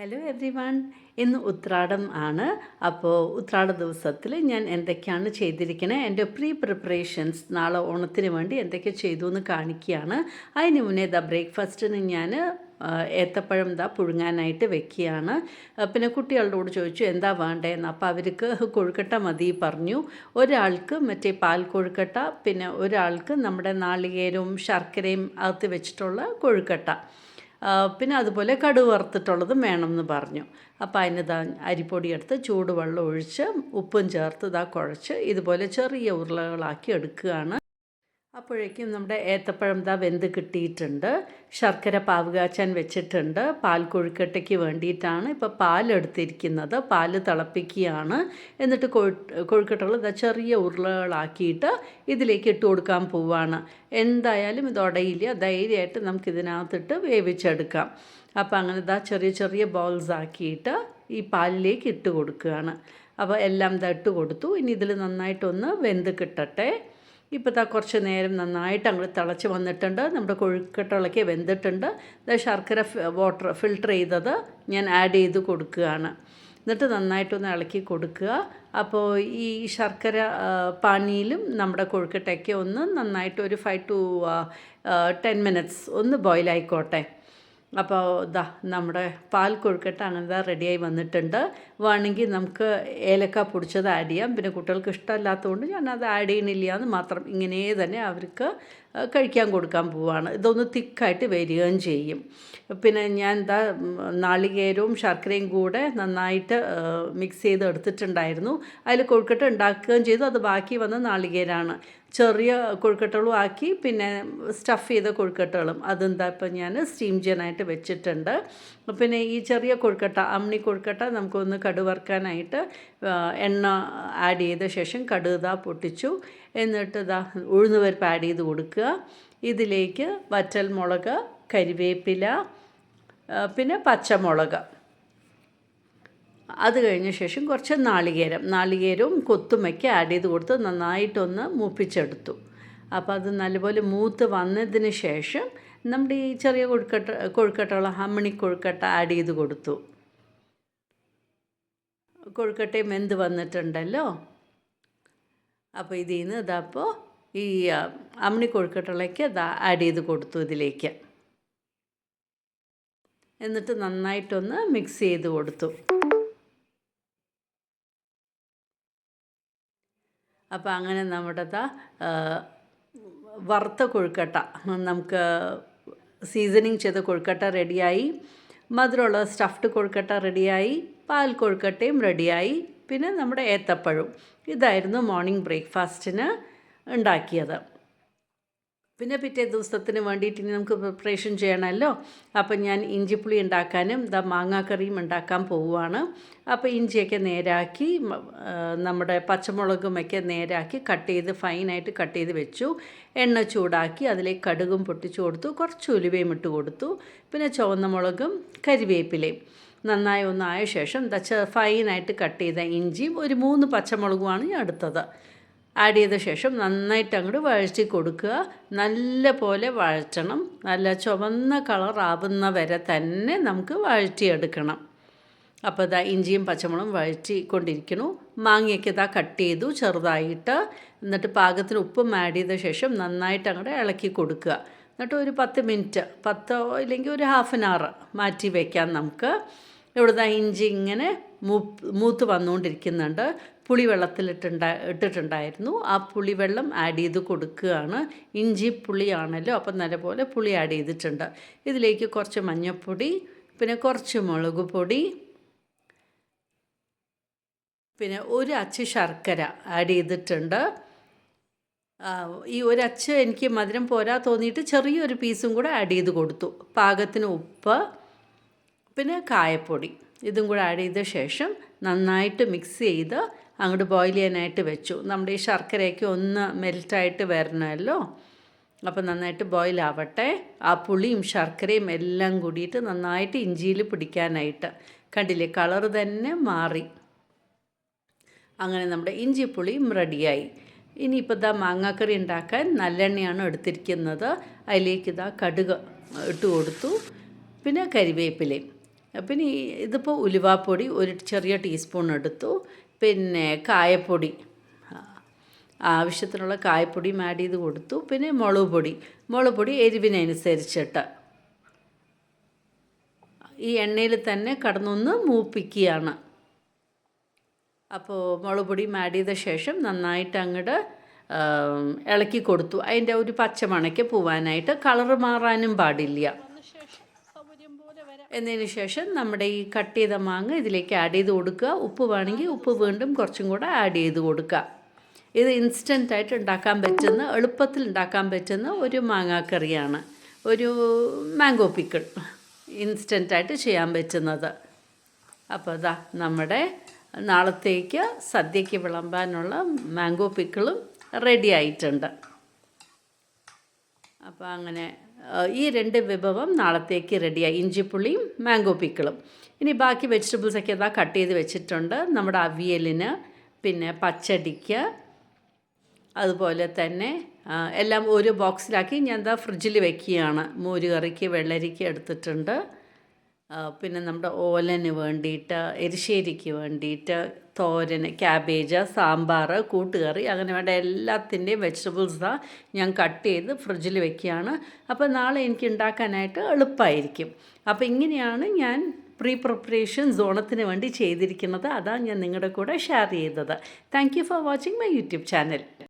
Hello every one. ഇന്ന് ഉത്രാടം ആണ്. അപ്പോൾ ഉത്രാട ദിവസത്തിൽ ഞാൻ എന്തൊക്കെയാണ് ചെയ്തിരിക്കണേ, എൻ്റെ പ്രിപ്പറേഷൻസ് നാളെ ഓണത്തിന് വേണ്ടി എന്തൊക്കെ ചെയ്തു എന്ന് കാണിക്കുകയാണ്. അതിന് മുന്നേ ബ്രേക്ക്ഫാസ്റ്റിന് ഞാൻ ഏത്തപ്പഴം പുഴുങ്ങാനായിട്ട് വെക്കുകയാണ്. പിന്നെ കുട്ടികളുടെ കൂടെ ചോദിച്ചു എന്താ വേണ്ടതെന്ന്. അപ്പോൾ അവർക്ക് കൊഴുക്കട്ട മതി പറഞ്ഞു. ഒരാൾക്ക് മറ്റേ പാൽ കൊഴുക്കട്ട, പിന്നെ ഒരാൾക്ക് നമ്മുടെ നാളികേരവും ശർക്കരയും അകത്ത് വെച്ചിട്ടുള്ള കൊഴുക്കട്ട, പിന്നെ അതുപോലെ കടുക് വറുത്തിട്ടുള്ളതും വേണമെന്ന് പറഞ്ഞു. അപ്പോൾ അതിന് അരിപ്പൊടി എടുത്ത് ചൂടുവെള്ളം ഒഴിച്ച് ഉപ്പും ചേർത്ത് കുഴച്ച് ഇതുപോലെ ചെറിയ ഉരുളകളാക്കി എടുക്കുകയാണ്. അപ്പോഴേക്കും നമ്മുടെ ഏത്തപ്പഴം വെന്ത് കിട്ടിയിട്ടുണ്ട്. ശർക്കര പാവ് കാച്ചാൻ വെച്ചിട്ടുണ്ട്. പാൽ കൊഴുക്കട്ടയ്ക്ക് വേണ്ടിയിട്ടാണ് ഇപ്പോൾ പാലെടുത്തിരിക്കുന്നത്. പാൽ തിളപ്പിക്കുകയാണ്. എന്നിട്ട് കൊഴുക്കട്ടകൾ ചെറിയ ഉരുളകളാക്കിയിട്ട് ഇതിലേക്ക് ഇട്ട് കൊടുക്കാൻ പോവുകയാണ്. എന്തായാലും ഇത് ഉടയില്ല, ധൈര്യമായിട്ട് നമുക്കിതിനകത്തിട്ട് വേവിച്ചെടുക്കാം. അപ്പോൾ അങ്ങനെ ചെറിയ ചെറിയ ബോൾസ് ആക്കിയിട്ട് ഈ പാലിലേക്ക് ഇട്ട് കൊടുക്കുകയാണ്. അപ്പോൾ എല്ലാം ഇട്ട് കൊടുത്തു. ഇനി ഇതിൽ നന്നായിട്ടൊന്ന് വെന്ത് കിട്ടട്ടെ. ഇപ്പോൾ കുറച്ച് നേരം നന്നായിട്ട് അങ്ങോട്ട് തിളച്ച് വന്നിട്ടുണ്ട്. നമ്മുടെ കൊഴുക്കട്ടകളൊക്കെ വെന്തിട്ടുണ്ട്. ശർക്കര വാട്ടർ ഫിൽട്ടർ ചെയ്തത് ഞാൻ ആഡ് ചെയ്ത് കൊടുക്കുകയാണ്. എന്നിട്ട് നന്നായിട്ടൊന്ന് ഇളക്കി കൊടുക്കുക. അപ്പോൾ ഈ ശർക്കര പാനിയിലും നമ്മുടെ കൊഴുക്കട്ടയൊക്കെ ഒന്ന് നന്നായിട്ട് ഒരു 5 to 10 minutes ഒന്ന് ബോയിലായിക്കോട്ടെ. അപ്പോൾ നമ്മുടെ പാൽ കൊഴുക്കട്ട അങ്ങനെ റെഡിയായി വന്നിട്ടുണ്ട്. വേണമെങ്കിൽ നമുക്ക് ഏലക്ക പൊടിച്ചത് ആഡ് ചെയ്യാം. പിന്നെ കുട്ടികൾക്ക് ഇഷ്ടമല്ലാത്തതുകൊണ്ട് ഞാനത് ആഡ് ചെയ്യണില്ല എന്ന് മാത്രം. ഇങ്ങനെ തന്നെ അവർക്ക് കഴിക്കാൻ കൊടുക്കാൻ പോവുകയാണ്. ഇതൊന്ന് തിക്കായിട്ട് വരികയും ചെയ്യും. പിന്നെ ഞാൻ നാളികേരവും ശർക്കരയും കൂടെ നന്നായിട്ട് മിക്സ് ചെയ്ത് എടുത്തിട്ടുണ്ടായിരുന്നു. അതിൽ കൊഴുക്കട്ട ഉണ്ടാക്കുകയും ചെയ്തു. അത് ബാക്കി വന്ന നാളികേരമാണ്. ചെറിയ കൊഴുക്കട്ടകളും ആക്കി, പിന്നെ സ്റ്റഫ് ചെയ്ത കൊഴുക്കട്ടകളും അതും ഇപ്പം ഞാൻ സ്റ്റീം ചെയ്യാനായിട്ട് വെച്ചിട്ടുണ്ട്. പിന്നെ ഈ ചെറിയ കൊഴുക്കട്ട, അമ്മിണി കൊഴുക്കട്ട നമുക്കൊന്ന് കടുക് വറുക്കാനായിട്ട് എണ്ണ ആഡ് ചെയ്ത ശേഷം കടുക് പൊട്ടിച്ചു. എന്നിട്ട് ഉഴുന്ന് പരിപ്പ് ആഡ് ചെയ്ത് കൊടുക്കുക. ഇതിലേക്ക് വറ്റൽ മുളക്, കരിവേപ്പില, പിന്നെ പച്ചമുളക്, അത് കഴിഞ്ഞ ശേഷം കുറച്ച് നാളികേരവും കൊത്തുമൊക്കെ ആഡ് ചെയ്ത് കൊടുത്ത് നന്നായിട്ടൊന്ന് മൂപ്പിച്ചെടുത്തു. അപ്പോൾ അത് നല്ലപോലെ മൂത്ത് വന്നതിന് ശേഷം നമ്മുടെ ഈ ചെറിയ കൊഴുക്കട്ടകൾ അമ്മിണി കൊഴുക്കട്ട ആഡ് ചെയ്ത് കൊടുത്തു. കൊഴുക്കട്ടയും വെന്ത് വന്നിട്ടുണ്ടല്ലോ. അപ്പോൾ ഇതിൽ നിന്ന് അപ്പോൾ ഈ അമ്മിണി കൊഴുക്കട്ടകളൊക്കെ ആഡ് ചെയ്ത് കൊടുത്തു ഇതിലേക്ക്. എന്നിട്ട് നന്നായിട്ടൊന്ന് മിക്സ് ചെയ്ത് കൊടുത്തു. അപ്പോൾ അങ്ങനെ നമ്മുടെ വറുത്ത കൊഴുക്കട്ട, നമുക്ക് സീസണിങ് ചെയ്ത കൊഴുക്കട്ട റെഡിയായി. മധുരമുള്ള സ്റ്റഫ്ഡ് കൊഴുക്കട്ട റെഡിയായി. പാൽ കൊഴുക്കട്ടയും റെഡിയായി. പിന്നെ നമ്മുടെ ഏത്തപ്പഴവും. ഇതായിരുന്നു മോർണിംഗ് ബ്രേക്ക്ഫാസ്റ്റിന് ഉണ്ടാക്കിയത്. പിന്നെ പിറ്റേ ദിവസത്തിന് വേണ്ടിയിട്ട് ഇനി നമുക്ക് പ്രിപ്പറേഷൻ ചെയ്യണമല്ലോ. അപ്പം ഞാൻ ഇഞ്ചിപ്പുളി ഉണ്ടാക്കാനും മാങ്ങാക്കറിയും ഉണ്ടാക്കാൻ പോവുകയാണ്. അപ്പോൾ ഇഞ്ചിയൊക്കെ നേരാക്കി, നമ്മുടെ പച്ചമുളകുമൊക്കെ നേരാക്കി ഫൈനായിട്ട് കട്ട് ചെയ്ത് വെച്ചു. എണ്ണ ചൂടാക്കി അതിലേക്ക് കടുകും പൊട്ടിച്ചു കൊടുത്തു. കുറച്ച് ഉലുവയും ഇട്ട് കൊടുത്തു. പിന്നെ ചുവന്ന മുളകും കരിവേപ്പിലയും നന്നായി ഒന്നായ ശേഷം ഫൈനായിട്ട് കട്ട് ചെയ്ത ഇഞ്ചിയും ഒരു 3 പച്ചമുളകുമാണ് ഞാൻ എടുത്തത് ആഡ് ചെയ്ത ശേഷം നന്നായിട്ട് അങ്ങോട്ട് വഴറ്റി കൊടുക്കുക. നല്ല പോലെ വഴറ്റണം. നല്ല ചുവന്ന കളറാവുന്ന വരെ തന്നെ നമുക്ക് വഴറ്റിയെടുക്കണം. അപ്പോൾ ഇഞ്ചിയും പച്ചമുളകും വഴറ്റിക്കൊണ്ടിരിക്കുന്നു. മാങ്ങയൊക്കെ കട്ട് ചെയ്തു ചെറുതായിട്ട്. എന്നിട്ട് പാകത്തിന് ഉപ്പും ആഡ് ചെയ്ത ശേഷം നന്നായിട്ട് അങ്ങോട്ട് ഇളക്കി കൊടുക്കുക. എന്നിട്ട് ഒരു 10 മിനിറ്റ്, 10 ഇല്ലെങ്കിൽ ഒരു ഹാഫ് ആൻ അവർ മാറ്റി വയ്ക്കാം നമുക്ക്. ഇവിടെ ഇഞ്ചി ഇങ്ങനെ മൂത്ത് വന്നുകൊണ്ടിരിക്കുന്നുണ്ട്. പുളി ഇട്ടിട്ടുണ്ടായിരുന്നു. ആ പുളിവെള്ളം ആഡ് ചെയ്ത് കൊടുക്കുകയാണ്. ഇഞ്ചി പുളിയാണല്ലോ, അപ്പം നല്ലപോലെ പുളി ആഡ് ചെയ്തിട്ടുണ്ട്. ഇതിലേക്ക് കുറച്ച് മഞ്ഞൾപ്പൊടി, പിന്നെ കുറച്ച് മുളക് പൊടി, പിന്നെ ഒരു അച്ച് ശർക്കര ആഡ് ചെയ്തിട്ടുണ്ട്. ഈ ഒരച്ച് എനിക്ക് മധുരം പോരാ തോന്നിയിട്ട് ചെറിയൊരു പീസും കൂടെ ആഡ് ചെയ്ത് കൊടുത്തു. പാകത്തിന് ഉപ്പ്, പിന്നെ കായപ്പൊടി ഇതും കൂടെ ആഡ് ചെയ്ത ശേഷം നന്നായിട്ട് മിക്സ് ചെയ്ത് അങ്ങോട്ട് ബോയിൽ ചെയ്യാനായിട്ട് വെച്ചു. നമ്മുടെ ഈ ശർക്കരയൊക്കെ ഒന്ന് മെൽറ്റായിട്ട് വരണമല്ലോ. അപ്പോൾ നന്നായിട്ട് ബോയിലാവട്ടെ. ആ പുളിയും ശർക്കരയും എല്ലാം കൂടിയിട്ട് നന്നായിട്ട് ഇഞ്ചിയിൽ പിടിക്കാനായിട്ട്. കണ്ടില്ലേ, കളറ് തന്നെ മാറി. അങ്ങനെ നമ്മുടെ ഇഞ്ചിപ്പുളിയും റെഡിയായി. ഇനിയിപ്പോൾ മാങ്ങാക്കറി ഉണ്ടാക്കാൻ നല്ലെണ്ണയാണ് എടുത്തിരിക്കുന്നത്. അതിലേക്ക് കടുക് ഇട്ട് കൊടുത്തു. പിന്നെ കരിവേപ്പിലയും പിന്നെ ഇതിപ്പോൾ ഉലുവാപ്പൊടി ഒരു ചെറിയ ടീസ്പൂൺ എടുത്തു, പിന്നെ കായപ്പൊടി ആവശ്യത്തിനുള്ള കായപ്പൊടിയും ആഡ് ചെയ്ത് കൊടുത്തു, പിന്നെ മുളക് പൊടി എരിവിനനുസരിച്ചിട്ട് ഈ എണ്ണയിൽ തന്നെ കടന്നൊന്ന് മൂപ്പിക്കുകയാണ്. അപ്പോൾ മുളക് പൊടിയും ആഡ് ചെയ്ത ശേഷം നന്നായിട്ട് അങ്ങോട്ട് ഇളക്കി കൊടുത്തു. അതിൻ്റെ ഒരു പച്ചമണയ്ക്ക് പോവാനായിട്ട്, കളറ് മാറാനും പാടില്ല. എന്നതിന് ശേഷം നമ്മുടെ ഈ കട്ട് ചെയ്ത മാങ്ങ ഇതിലേക്ക് ആഡ് ചെയ്ത് കൊടുക്കുക. ഉപ്പ് വേണമെങ്കിൽ ഉപ്പ് വീണ്ടും കുറച്ചും കൂടെ ആഡ് ചെയ്ത് കൊടുക്കുക. ഇത് ഇൻസ്റ്റൻ്റായിട്ട് ഉണ്ടാക്കാൻ പറ്റുന്ന, എളുപ്പത്തിൽ ഉണ്ടാക്കാൻ പറ്റുന്ന ഒരു മാങ്ങാക്കറിയാണ്, ഒരു മാംഗോ പിക്കിൾ, ഇൻസ്റ്റൻ്റായിട്ട് ചെയ്യാൻ പറ്റുന്നത്. അപ്പോൾ അതാ നമ്മുടെ നാളത്തേക്ക് സദ്യയ്ക്ക് വിളമ്പാനുള്ള മാംഗോ പിക്കിളും റെഡി ആയിട്ടുണ്ട്. അപ്പോൾ അങ്ങനെ ഈ 2 വിഭവം നാളത്തേക്ക് റെഡിയായി, ഇഞ്ചിപ്പുളിയും മാംഗോ പിക്കിളും. ഇനി ബാക്കി വെജിറ്റബിൾസൊക്കെ ഇതാ കട്ട് ചെയ്ത് വെച്ചിട്ടുണ്ട്. നമ്മുടെ അവിയലിന്, പിന്നെ പച്ചടിക്ക്, അതുപോലെ തന്നെ എല്ലാം ഒരു ബോക്സിലാക്കി ഞാൻ എന്താ ഫ്രിഡ്ജിൽ വെക്കുകയാണ്. മോര് കറിക്ക് വെള്ളരിക്ക എടുത്തിട്ടുണ്ട്, പിന്നെ നമ്മുടെ ഓലന് വേണ്ടിയിട്ട്, എരിശ്ശേരിക്ക് വേണ്ടിയിട്ട്, തോരന്, ക്യാബേജ്, സാമ്പാർ, കൂട്ടുകറി, അങ്ങനെ വേണ്ട എല്ലാത്തിൻ്റെയും വെജിറ്റബിൾസാണ് ഞാൻ കട്ട് ചെയ്ത് ഫ്രിഡ്ജിൽ വെക്കുകയാണ്. അപ്പോൾ നാളെ എനിക്ക് ഉണ്ടാക്കാനായിട്ട് എളുപ്പമായിരിക്കും. അപ്പോൾ ഇങ്ങനെയാണ് ഞാൻ പ്രിപ്പറേഷൻസ് ഓണത്തിന് വേണ്ടി ചെയ്തിരിക്കുന്നത്. അതാണ് ഞാൻ നിങ്ങളുടെ കൂടെ ഷെയർ ചെയ്തത്. Thank you for watching my YouTube channel.